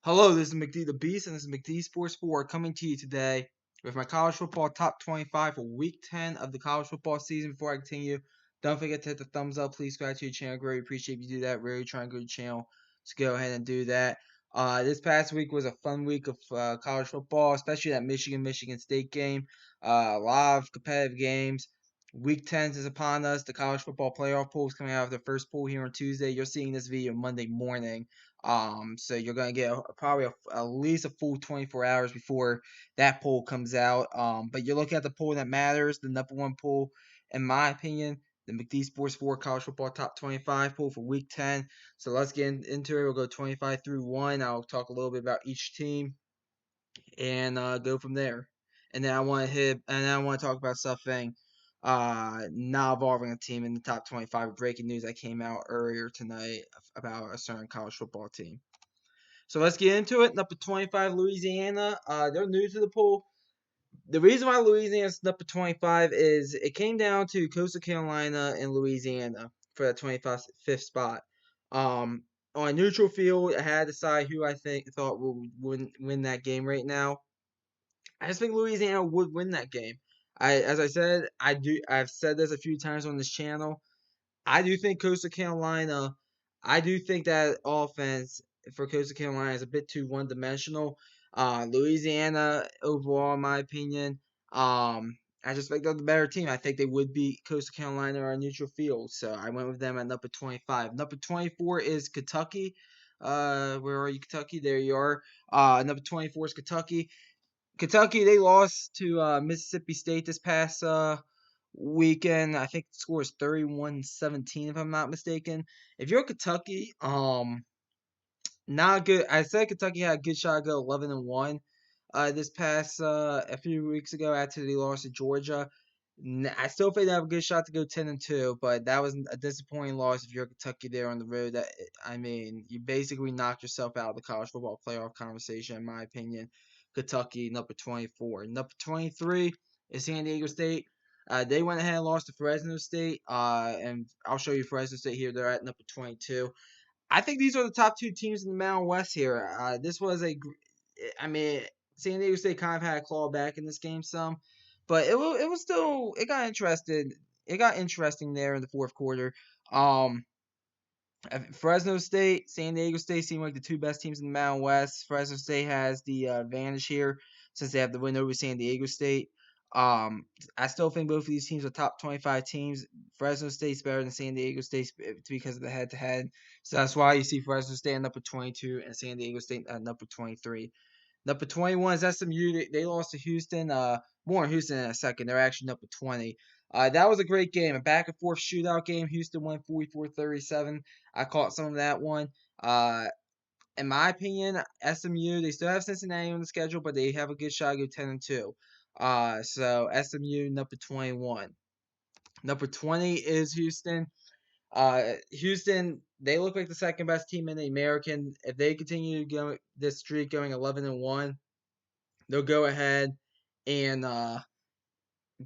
Hello, this is McD the Beast, and this is McD Sports 4 coming to you today with my college football top 25 for week 10 of the college football season. Before I continue, don't forget to hit the thumbs up. Please subscribe to your channel. Greatly appreciate if you do that. Really trying to grow the channel. So go ahead and do that. This past week was a fun week of college football, especially that Michigan State game. A lot of competitive games. Week 10 is upon us. The college football playoff poll is coming out of the first poll here on Tuesday. You're seeing this video Monday morning. So you're gonna get probably at least a full 24 hours before that poll comes out. But you're looking at the poll that matters, the number one poll, in my opinion, the McD Sports 4 College Football Top 25 poll for Week 10. So let's get into it. We'll go 25 through 1. I'll talk a little bit about each team and go from there. And then I want to talk about something not involving a team in the top 25. Breaking news that came out earlier tonight about a certain college football team. So let's get into it. Number 25, Louisiana. They're new to the poll. The reason why Louisiana's number 25 is it came down to Coastal Carolina and Louisiana for that 25th spot. On a neutral field, I had to decide who I thought would win that game right now. I just think Louisiana would win that game. As I said, I've said this a few times on this channel. I do think Coastal Carolina. I do think that offense for Coastal Carolina is a bit too one-dimensional. Louisiana, overall, in my opinion, I just think they're the better team. I think they would beat Coastal Carolina on a neutral field, so I went with them at number 25. Number 24 is Kentucky. Where are you, Kentucky? There you are. Number 24 is Kentucky. Kentucky, they lost to Mississippi State this past weekend. I think the score is 31-17 if I'm not mistaken. If you're Kentucky, not good. I said Kentucky had a good shot to go 11-1 this past a few weeks ago after they lost to Georgia. I still think they have a good shot to go 10-2, but that was a disappointing loss if you're Kentucky there on the road. You basically knocked yourself out of the college football playoff conversation, in my opinion. Kentucky, number 24. Number 23 is San Diego State. They went ahead and lost to Fresno State, and I'll show you Fresno State here. They're at number 22. I think these are the top two teams in the Mountain West here. This was San Diego State kind of had a claw back in this game some, but it was still it got interested. It got interesting there in the fourth quarter. Fresno State, San Diego State seem like the two best teams in the Mountain West. Fresno State has the advantage here since they have the win over San Diego State. I still think both of these teams are top 25 teams. Fresno State's better than San Diego State because of the head-to-head. So that's why you see Fresno State at number 22 and San Diego State at number 23. Number 21 is SMU. They lost to Houston. More on Houston in a second. They're actually number 20. That was a great game, a back-and-forth shootout game. Houston won 44-37. I caught some of that one. In my opinion, SMU, they still have Cincinnati on the schedule, but they have a good shot to go 10-2. So SMU, number 21. Number 20 is Houston. Houston, they look like the second best team in the American. If they continue to go this streak going 11-1, they'll go ahead and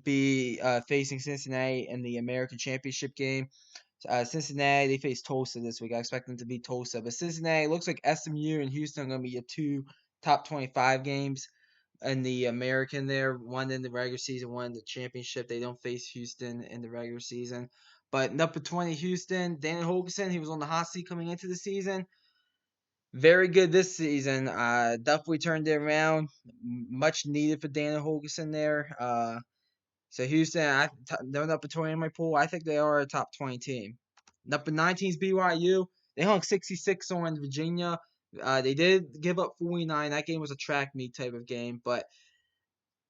be facing Cincinnati in the American Championship game. Cincinnati, they face Tulsa this week. I expect them to beat Tulsa. But Cincinnati, looks like SMU and Houston are going to be your two top 25 games in the American there. One in the regular season, one in the championship. They don't face Houston in the regular season. But number 20, Houston, Daniel Holgerson, he was on the hot seat coming into the season. Very good this season. Definitely turned it around. Much needed for Daniel Holgerson there. So Houston, they're number 20 in my pool. I think they are a top 20 team. Number 19 is BYU. They hung 66 on Virginia. They did give up 49. That game was a track meet type of game. But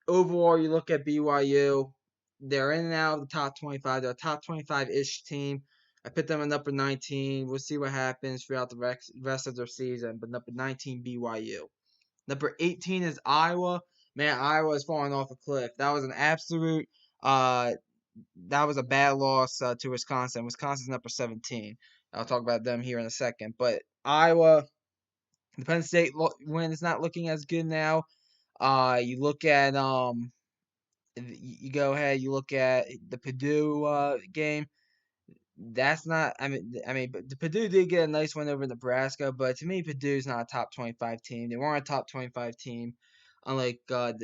overall, you look at BYU, they're in and out of the top 25. They're a top 25-ish team. I put them at number 19. We'll see what happens throughout the rest of their season. But number 19, BYU. Number 18 is Iowa. Man, Iowa is falling off a cliff. That was an absolute that was a bad loss to Wisconsin. Wisconsin's number 17. I'll talk about them here in a second. But Iowa, the Penn State win is not looking as good now. You look at you go ahead. You look at the Purdue game. that's not. But the Purdue did get a nice win over Nebraska, but to me, Purdue's not a top 25 team. They weren't a top 25 team, unlike a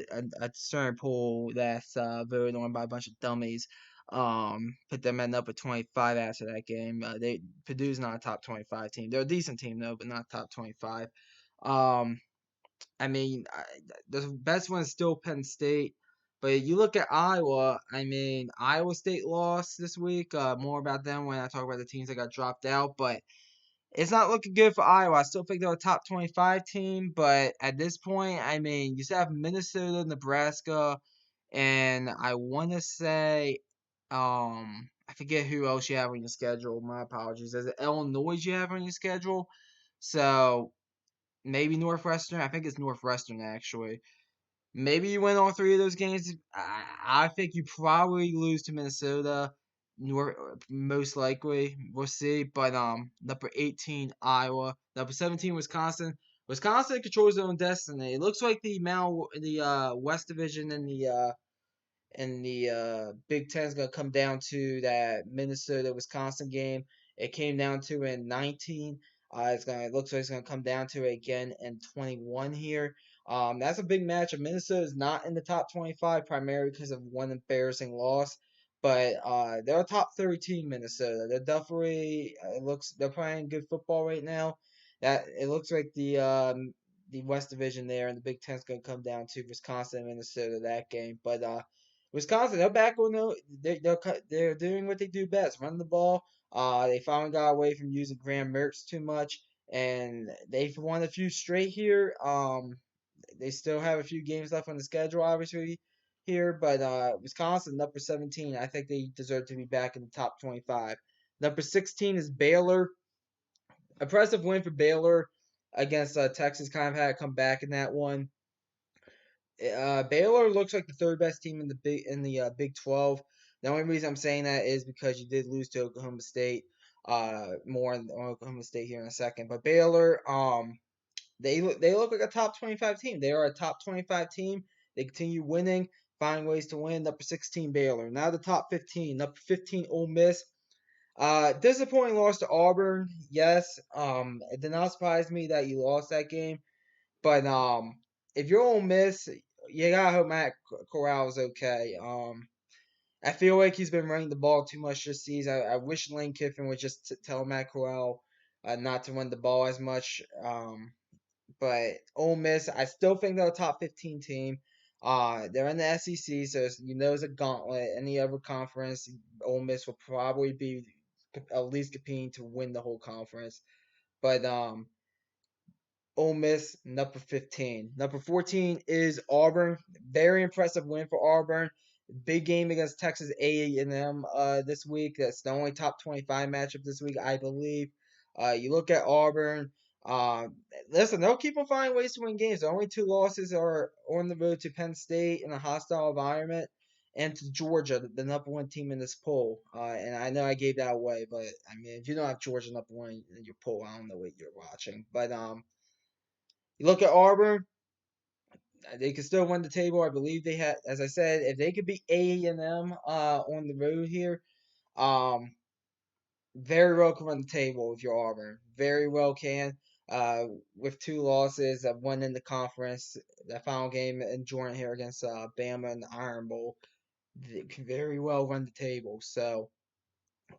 certain poll that's voted on by a bunch of dummies. Put them at number 25 after that game. Purdue's not a top 25 team. They're a decent team though, but not top 25. Um, the best one is still Penn State. But you look at Iowa, Iowa State lost this week. More about them when I talk about the teams that got dropped out. But it's not looking good for Iowa. I still think they're a top 25 team. But at this point, you still have Minnesota, Nebraska, and I want to say, I forget who else you have on your schedule. My apologies. Is it Illinois you have on your schedule? So maybe Northwestern. I think it's Northwestern actually. Maybe you win all three of those games. I think you probably lose to Minnesota. Most likely, we'll see. But number 18 Iowa, number 17 Wisconsin. Wisconsin controls their own destiny. It looks like the West Division and the Big Ten is going to come down to that Minnesota Wisconsin game. It came down to in 19. It looks like it's gonna come down to it again in 21 here. That's a big matchup. Minnesota is not in the top 25 primarily because of one embarrassing loss, but they're a top 30 team. Minnesota. They're definitely they're playing good football right now. That it looks like the West Division there and the Big Ten is gonna come down to Wisconsin and Minnesota that game, but Wisconsin, they're back on they're doing what they do best, run the ball. They finally got away from using Graham Mertz too much, and they've won a few straight here. They still have a few games left on the schedule, obviously here, but Wisconsin, number 17, I think they deserve to be back in the top 25. Number 16 is Baylor. Impressive win for Baylor against Texas. Kind of had to come back in that one. Baylor looks like the third best team in the Big 12. The only reason I'm saying that is because you did lose to Oklahoma State. More on Oklahoma State here in a second, but Baylor, they look like a top 25 team. They are a top 25 team. They continue winning, find ways to win. Number 16 Baylor. Now the top 15. Number 15 Ole Miss. Disappointing loss to Auburn. Yes. It did not surprise me that you lost that game. But if you're Ole Miss, you gotta hope Matt Corral is okay. I feel like he's been running the ball too much this season. I wish Lane Kiffin would just tell Matt Corral not to run the ball as much. But Ole Miss, I still think they're a top 15 team. They're in the SEC, so it's a gauntlet. Any other conference, Ole Miss will probably be at least competing to win the whole conference. But Ole Miss, number 15. Number 14 is Auburn. Very impressive win for Auburn. Big game against Texas A&M this week. That's the only top 25 matchup this week, I believe. You look at Auburn. Listen, they'll keep on finding ways to win games. The only two losses are on the road to Penn State in a hostile environment and to Georgia, the number one team in this poll. And I know I gave that away, but if you don't have Georgia number one in your poll, I don't know what you're watching. But you look at Auburn, they can still win the table. I believe they had, as I said, if they could beat A&M on the road here, very well can run the table if you're Auburn. Very well can. With two losses, one in the conference, that final game in Jordan here against Bama in the Iron Bowl, they can very well run the table. So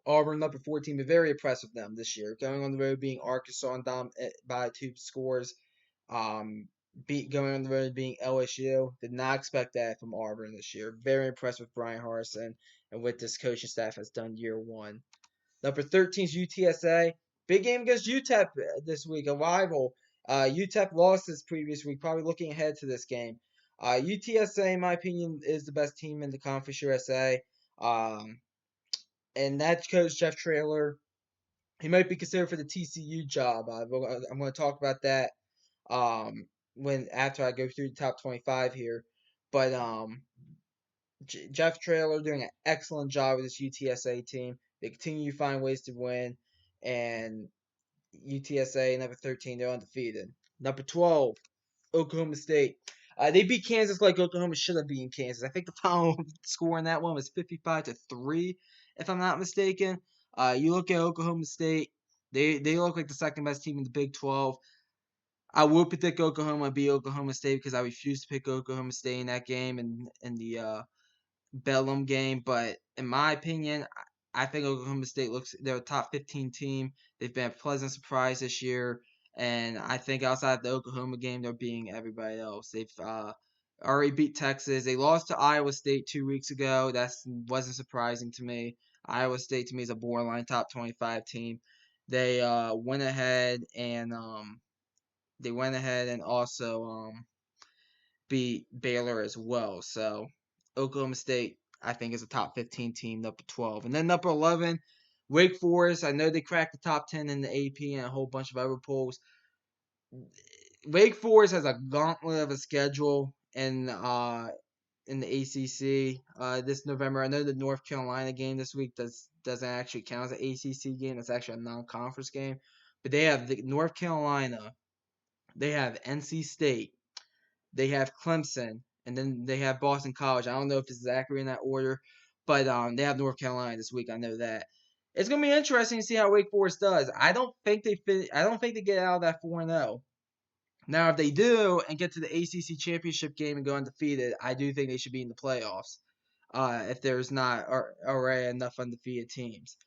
Auburn number 14, but very impressive with them this year. Going on the road, being Arkansas and by 2 scores. Going on the road, being LSU. Did not expect that from Auburn this year. Very impressed with Brian Harsin and what this coaching staff has done year one. Number 13 is UTSA. Big game against UTEP this week, a rival. UTEP lost this previous week, probably looking ahead to this game. UTSA, in my opinion, is the best team in the Conference USA. And that coach, Jeff Traylor, he might be considered for the TCU job. I'm going to talk about that after I go through the top 25 here. But Jeff Traylor doing an excellent job with this UTSA team. They continue to find ways to win, and UTSA number 13, they're undefeated. Number 12, Oklahoma State. They beat Kansas like Oklahoma should have beaten Kansas. I think the final score in that one was 55-3, if I'm not mistaken. You look at Oklahoma State, they look like the second best team in the Big 12. I will predict Oklahoma beat Oklahoma State because I refuse to pick Oklahoma State in that game and in the Bedlam game. But in my opinion, I think Oklahoma State they're a top 15 team. They've been a pleasant surprise this year, and I think outside the Oklahoma game, they're beating everybody else. They've already beat Texas. They lost to Iowa State 2 weeks ago. That wasn't surprising to me. Iowa State to me is a borderline top 25 team. They went ahead and also beat Baylor as well. So Oklahoma State, I think, is a top 15 team, number 12. And then number 11, Wake Forest. I know they cracked the top 10 in the AP and a whole bunch of other polls. Wake Forest has a gauntlet of a schedule in the ACC this November. I know the North Carolina game this week doesn't actually count as an ACC game. It's actually a non-conference game. But they have the North Carolina, they have NC State, they have Clemson, and then they have Boston College. I don't know if this is accurate in that order, but they have North Carolina this week. I know that. It's gonna be interesting to see how Wake Forest does. I don't think they get out of that 4-0. Now, if they do and get to the ACC championship game and go undefeated, I do think they should be in the playoffs. If there's not already enough undefeated teams.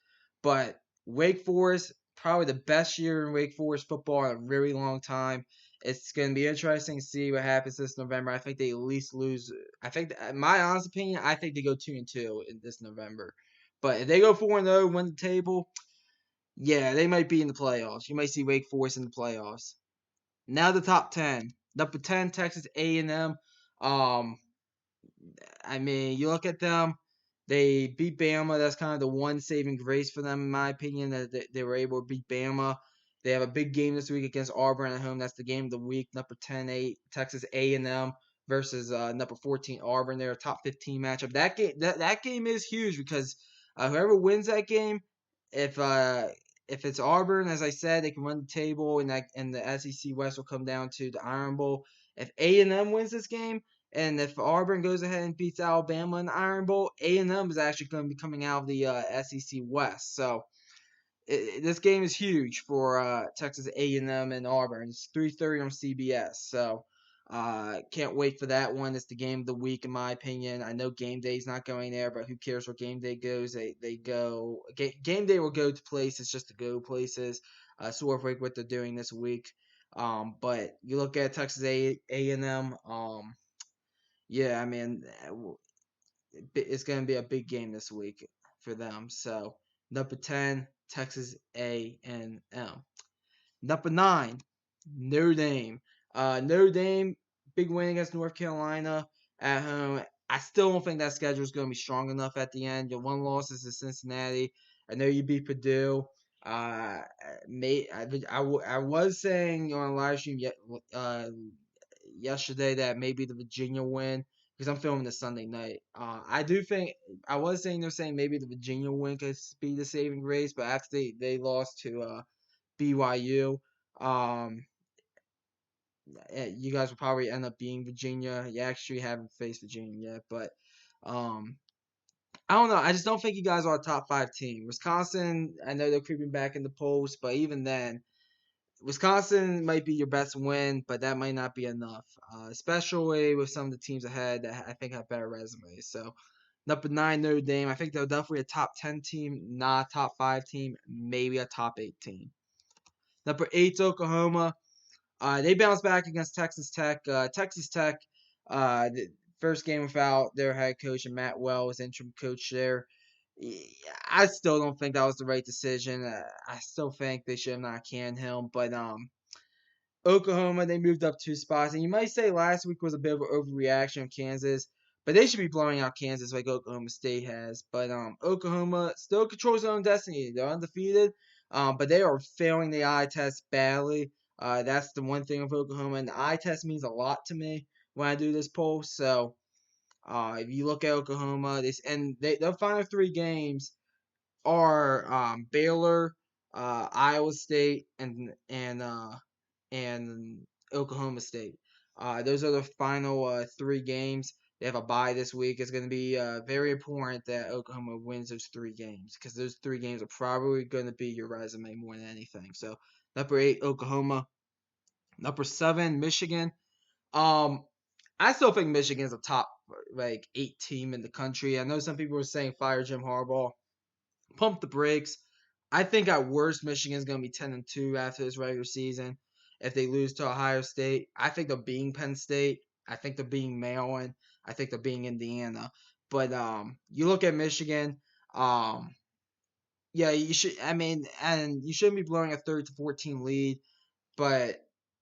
But Wake Forest, probably the best year in Wake Forest football in a very long time. It's going to be interesting to see what happens this November. I think they at least lose. I think, in my honest opinion, I think they go 2-2 in this November. But if they go 4-0, win the table, yeah, they might be in the playoffs. You might see Wake Forest in the playoffs. Now the top 10. Number 10, Texas A&M. I mean, you look at them, they beat Bama. That's kind of the one saving grace for them, in my opinion, that they were able to beat Bama. They have a big game this week against Auburn at home. That's the game of the week. Number 10, Texas A&M versus number 14, Auburn. They're a top 15 matchup. That game is huge because whoever wins that game, if it's Auburn, as I said, they can run the table, and the SEC West will come down to the Iron Bowl. If A&M wins this game, and if Auburn goes ahead and beats Alabama in the Iron Bowl, A&M is actually going to be coming out of the SEC West. So this game is huge for Texas A&M and Auburn. It's 3:30 on CBS. So can't wait for that one. It's the game of the week, in my opinion. I know game day's not going there, but who cares where game day goes? They go. Game day will go to places just to go places. Sort of like what they're doing this week. But you look at Texas A&M. Yeah, I mean, it's going to be a big game this week for them. So, number 10, Texas A&M. Number 9, Notre Dame. Notre Dame, big win against North Carolina at home. I still don't think that schedule is going to be strong enough at the end. Your one loss is to Cincinnati. I know you beat Purdue. I was saying on a live stream yesterday that maybe the Virginia win, because I'm filming this Sunday night. I do think I was saying they're saying maybe the Virginia win could be the saving grace, but after they lost to BYU, you guys will probably end up being Virginia. You actually haven't faced Virginia yet, but I don't know. I just don't think you guys are a top 5 team. Wisconsin, I know they're creeping back in the polls, but even then, Wisconsin might be your best win, but that might not be enough, especially with some of the teams ahead that I think have better resumes. So, number 9, Notre Dame. I think they're definitely a top 10 team, not a top 5 team, maybe a top 8 team. Number 8, Oklahoma. They bounced back against Texas Tech. Texas Tech, the first game without their head coach, and Matt Wells, interim coach there. I still don't think that was the right decision. I still think they should have not canned him. But Oklahoma, they moved up 2 spots. And you might say last week was a bit of an overreaction of Kansas. But they should be blowing out Kansas like Oklahoma State has. But Oklahoma still controls their own destiny. They're undefeated. But they are failing the eye test badly. That's the one thing with Oklahoma. And the eye test means a lot to me when I do this poll. So if you look at Oklahoma, their final 3 games are Baylor, Iowa State, and Oklahoma State. Those are the final 3 games. They have a bye this week. It's going to be very important that Oklahoma wins those 3 games because those 3 games are probably going to be your resume more than anything. So number 8, Oklahoma. Number 7, Michigan. Um, I still think Michigan's a top 8 team in the country. I know some people were saying fire Jim Harbaugh. Pump the brakes. I think at worst Michigan's going to be 10-2 after this regular season. If they lose to Ohio State, I think they're beating Penn State. I think they're beating Maryland. I think they're beating Indiana. But you look at Michigan. Yeah, you should. I mean, and you shouldn't be blowing a 30-14 lead. But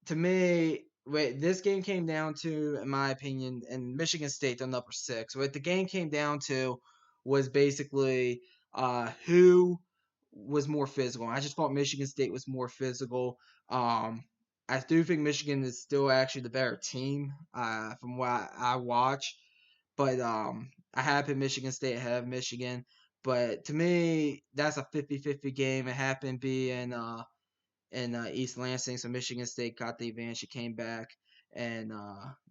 to me, this game came down to, in my opinion, and Michigan State, they're number 6. What the game came down to was basically who was more physical. I just thought Michigan State was more physical. I do think Michigan is still actually the better team from what I watch. But I have put Michigan State ahead of Michigan. But to me, that's a 50-50 game. It happened to be in East Lansing, so Michigan State got the advantage. It came back, and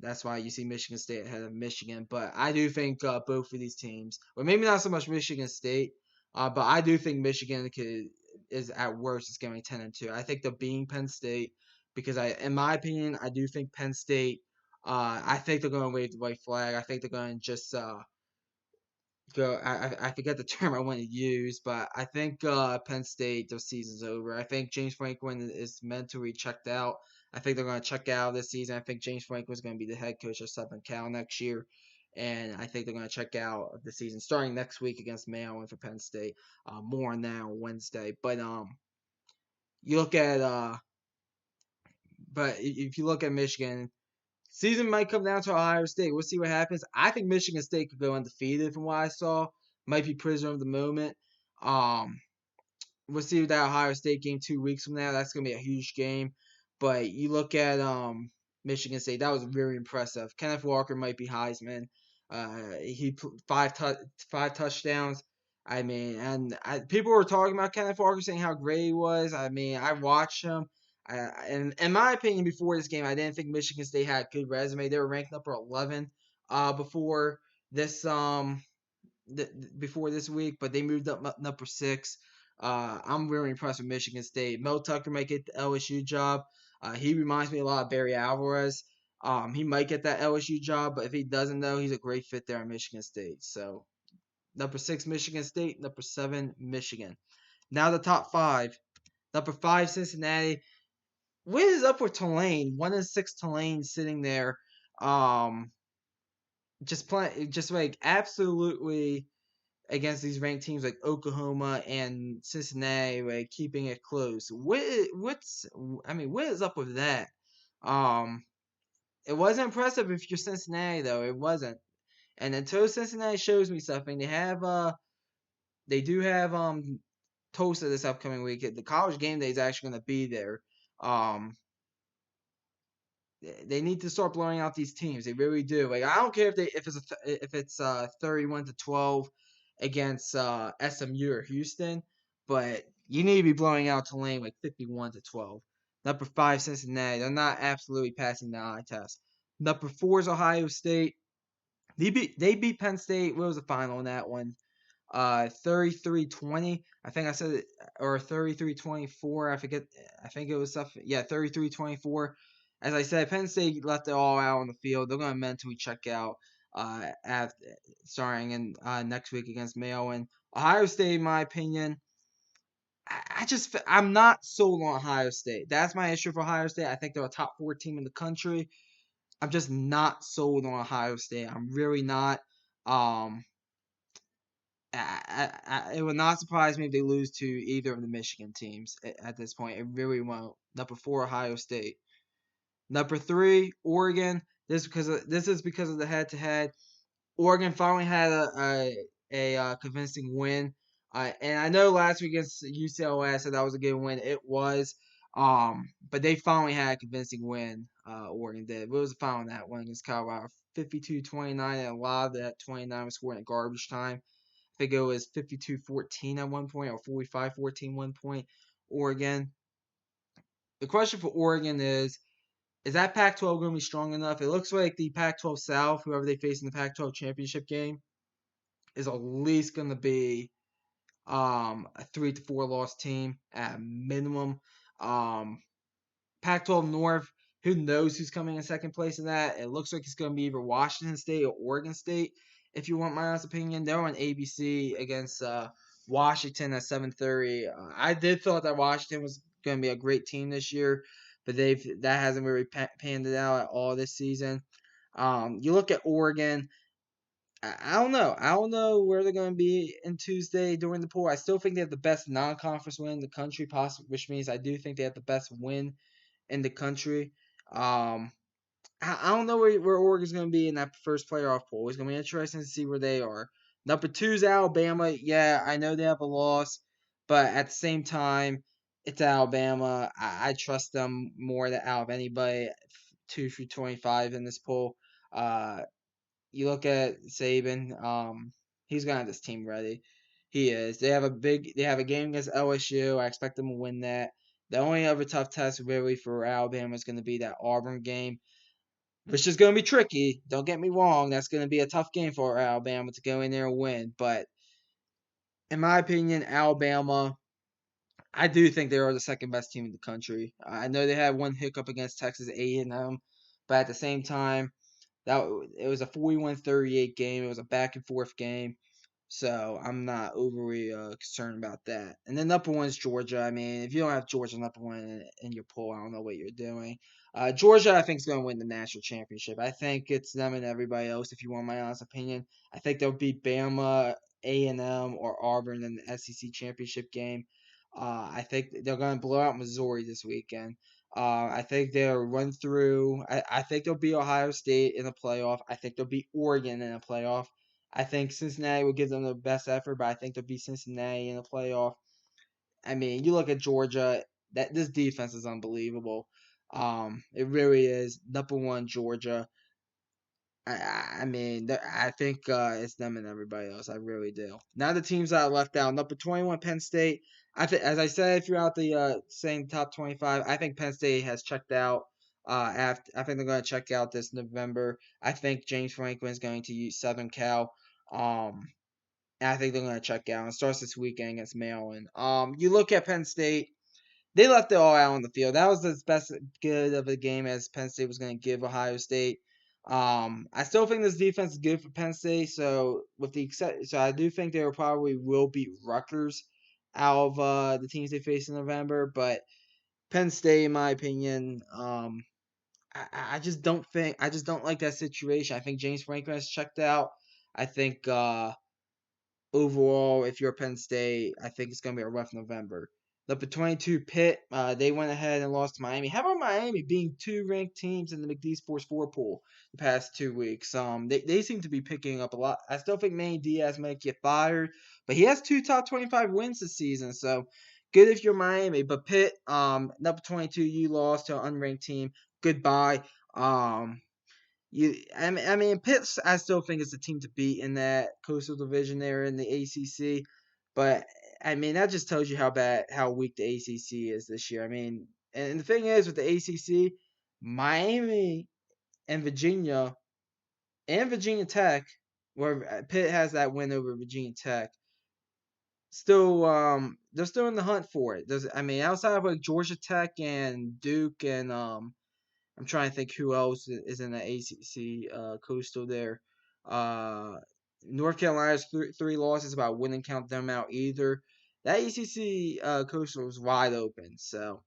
that's why you see Michigan State ahead of Michigan. But I do think both of these teams, or maybe not so much Michigan State, but I do think Michigan is at worst is going 10-2. I think they're beating Penn State because in my opinion, I do think Penn State. I think they're going to wave the white flag. I think they're going to just go. I forget the term I want to use, but I think Penn State, their season's over. I think James Franklin is mentally checked out. I think they're going to check out this season. I think James Franklin is going to be the head coach of Southern Cal next year, and I think they're going to check out of the season starting next week against Maryland for Penn State. More on that on Wednesday, but you look at but if you look at Michigan. Season might come down to Ohio State. We'll see what happens. I think Michigan State could go undefeated from what I saw. Might be prisoner of the moment. Um, we'll see that Ohio State game 2 weeks from now. That's gonna be a huge game. But you look at Michigan State. That was very impressive. Kenneth Walker might be Heisman. He put five touchdowns. I mean, and people were talking about Kenneth Walker saying how great he was. I mean, I watched him. And in my opinion, before this game, I didn't think Michigan State had a good resume. They were ranked number 11 before this before this week, but they moved up number 6. I'm really impressed with Michigan State. Mel Tucker might get the LSU job. He reminds me a lot of Barry Alvarez. He might get that LSU job, but if he doesn't, though, he's a great fit there at Michigan State. So number 6, Michigan State. Number 7, Michigan. Now the top 5. Number 5, Cincinnati. What is up with Tulane? 1-6 Tulane sitting there, just like absolutely against these ranked teams like Oklahoma and Cincinnati, like keeping it close. What is up with that? It wasn't impressive if you're Cincinnati though. It wasn't. And until Cincinnati shows me something, they do have Tulsa this upcoming week. The college game day is actually going to be there. They need to start blowing out these teams. They really do. Like I don't care if it's 31-12 against SMU or Houston, but you need to be blowing out Tulane like 51-12. Number 5, Cincinnati. They're not absolutely passing the eye test. Number 4 is Ohio State. They beat Penn State. What was the final in that one? 33-20. I think I said it, or 33-24. I forget. I think it was stuff. Yeah, 33-24. As I said, Penn State left it all out on the field. They're going to mentally check out starting in next week against Maryland. Ohio State, in my opinion, I'm not sold on Ohio State. That's my issue for Ohio State. I think they're a top 4 team in the country. I'm just not sold on Ohio State. I'm really not. It would not surprise me if they lose to either of the Michigan teams at this point. It really won't. Number 4, Ohio State. Number 3, Oregon. This is because of the head-to-head. Oregon finally had a convincing win. And I know last week against UCLA I said that was a good win. It was. But they finally had a convincing win. Oregon did. What was the final in that one against Colorado? 52-29, and a lot of that 29 was scored in garbage time. I think it was 52-14 at one point, or 45-14 one point. Oregon. The question for Oregon is, is that Pac-12 going to be strong enough? It looks like the Pac-12 South, whoever they face in the Pac-12 championship game, is at least going to be a 3 to 4 loss team at minimum. Um, Pac-12 North, who knows who's coming in second place in that? It looks like it's going to be either Washington State or Oregon State. If you want my honest opinion, they're on ABC against Washington at 7:30. I did thought that Washington was going to be a great team this year, but that hasn't really panned it out at all this season. You look at Oregon. I don't know. I don't know where they're going to be in Tuesday during the poll. I still think they have the best non-conference win in the country, possibly, which means I do think they have the best win in the country. I don't know where Oregon's going to be in that first playoff poll. It's going to be interesting to see where they are. Number 2 is Alabama. Yeah, I know they have a loss, but at the same time, it's Alabama. I trust them more than out of anybody 2 through 25 in this poll. You look at Saban. He's gonna have this team ready. He is. They have a game against LSU. I expect them to win that. The only other tough test really for Alabama is going to be that Auburn game, which is going to be tricky. Don't get me wrong. That's going to be a tough game for Alabama to go in there and win. But in my opinion, Alabama, I do think they are the second best team in the country. I know they had one hiccup against Texas A&M, but at the same time, it was a 41-38 game. It was a back and forth game. So I'm not overly concerned about that. And then number 1 is Georgia. I mean, if you don't have Georgia number 1 in your poll, I don't know what you're doing. Georgia, I think, is going to win the national championship. I think it's them and everybody else, if you want my honest opinion. I think they'll beat Bama, A&M, or Auburn in the SEC championship game. I think they're going to blow out Missouri this weekend. I think they'll run through. I think they'll beat Ohio State in the playoff. I think they'll beat Oregon in the playoff. I think Cincinnati will give them the best effort, but I think they'll beat Cincinnati in the playoff. I mean, you look at Georgia. That this defense is unbelievable. It really is. Number 1, Georgia. I mean, I think it's them and everybody else. I really do. Now the teams that I left out. Number 21, Penn State. As I said throughout the saying top 25, I think Penn State has checked out. I think they're going to check out this November. I think James Franklin is going to use Southern Cal. And I think they're going to check out. It starts this weekend against Maryland. You look at Penn State. They left it all out on the field. That was the best good of a game as Penn State was going to give Ohio State. I still think this defense is good for Penn State. So I do think they probably will beat Rutgers out of the teams they face in November. But Penn State, in my opinion, I just don't like that situation. I think James Franklin has checked out. I think overall, if you're Penn State, I think it's going to be a rough November. Number 22, Pitt, they went ahead and lost to Miami. How about Miami being 2 ranked teams in the McD Sports 4 pool the past 2 weeks? They seem to be picking up a lot. I still think Manny Diaz might get fired, but he has 2 top 25 wins this season, so good if you're Miami. But Pitt, number 22, you lost to an unranked team. Goodbye. I mean, Pitt, I still think is the team to beat in that Coastal Division there in the ACC. But I mean, that just tells you how weak the ACC is this year. I mean, and the thing is with the ACC, Miami and Virginia Tech, where Pitt has that win over Virginia Tech, still they're still in the hunt for it. Outside of like Georgia Tech and Duke and I'm trying to think who else is in the ACC Coastal there. North Carolina's three losses, but I wouldn't count them out either. That ACC Coastal is wide open, so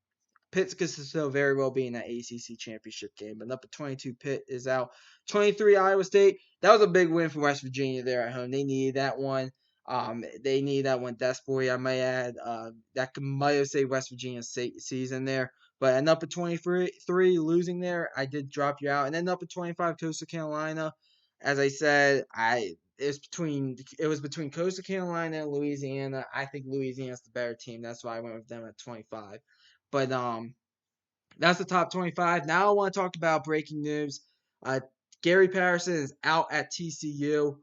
Pitt could still very well be in that ACC championship game. But number 22 Pitt is out. 23 Iowa State. That was a big win for West Virginia there at home. They needed that one. They need that one desperately. I might add might have saved West Virginia's season there. But at number 23, losing there, I did drop you out. And then number 25, Coastal Carolina. As I said, it was between Coastal Carolina and Louisiana. I think Louisiana's the better team. That's why I went with them at 25. But that's the top 25. Now I want to talk about breaking news. Gary Patterson is out at TCU.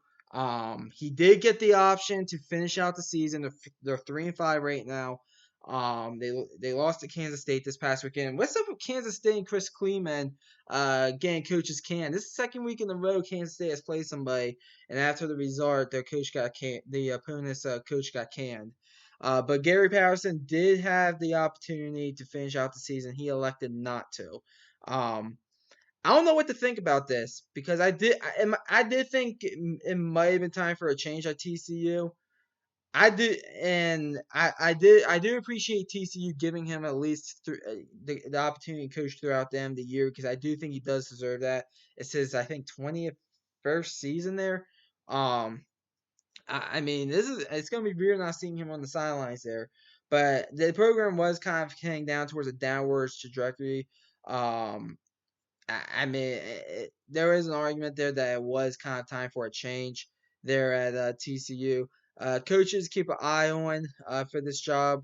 He did get the option to finish out the season. They're 3-5 right now. They lost to Kansas State this past weekend. What's up with Kansas State and Chris Kleeman getting coaches can? This is the second week in a row Kansas State has played somebody, and after the result, their coach got the opponent's coach got canned. But Gary Patterson did have the opportunity to finish out the season. He elected not to. I don't know what to think about this because I did think it might have been time for a change at TCU. I do appreciate TCU giving him at least the opportunity to coach throughout the end of the year because I do think he does deserve that. It's his I think 21st season there. I mean it's gonna be weird not seeing him on the sidelines there, but the program was kind of heading down towards a downwards trajectory. Um, I mean, there is an argument there that it was kind of time for a change there at TCU. Coaches keep an eye on for this job.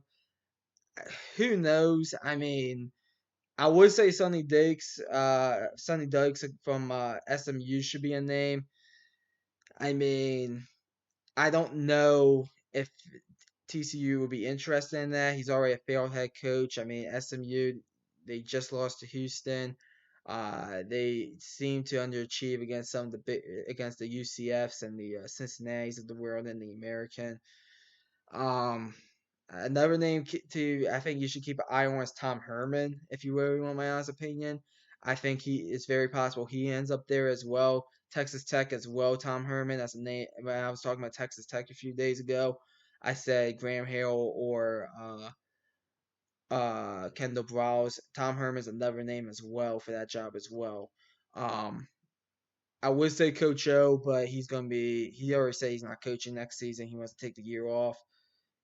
Who knows? I mean, I would say Sonny Dykes from SMU should be a name. I mean, I don't know if TCU would be interested in that. He's already a failed head coach. I mean, SMU, they just lost to Houston. They seem to underachieve against against the UCFs and the Cincinnati's of the world and the American. Um, Another name to I think you should keep an eye on is Tom Herman. If you really want my honest opinion, I think it's very possible he ends up there as well. Texas Tech as well. Tom Herman. That's a name. When I was talking about Texas Tech a few days ago, I said Graham Harrell or Kendall Browse. Tom Herman's another name as well for that job as well. Um, I would say Coach O, but he already said he's not coaching next season. He wants to take the year off.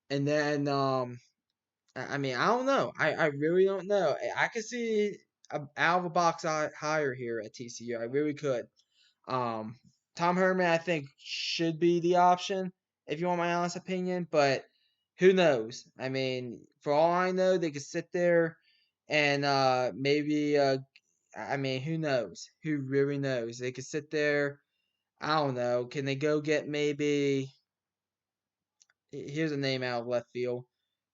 And then I mean, I don't know. I really don't know. I could see a out of the box hire here at TCU. I really could. Um, Tom Herman, I think, should be the option if you want my honest opinion, but who knows? I mean, for all I know, they could sit there and maybe. I mean, who knows? Who really knows? They could sit there. I don't know. Can they go get maybe? Here's a name out of left field.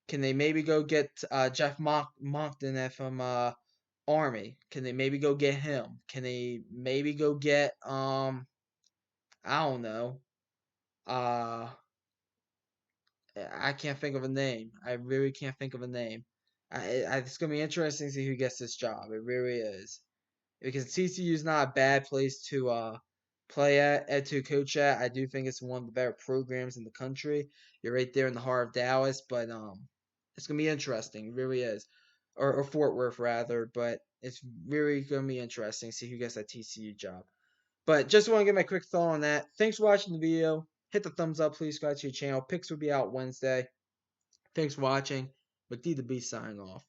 Can they maybe go get Jeff Moncton from Army? Can they maybe go get him? Can they maybe go get I don't know. Uh I can't think of a name. I really can't think of a name. It's gonna be interesting to see who gets this job. It really is because TCU is not a bad place to play at and to coach at. I do think it's one of the better programs in the country. You're right there in the heart of Dallas, but it's gonna be interesting. It really is, or Fort Worth rather. But it's really gonna be interesting to see who gets that TCU job. But just want to get my quick thought on that. Thanks for watching the video. Hit the thumbs up, please. Subscribe to your channel. Picks will be out Wednesday. Thanks for watching. McD the Beast signing off.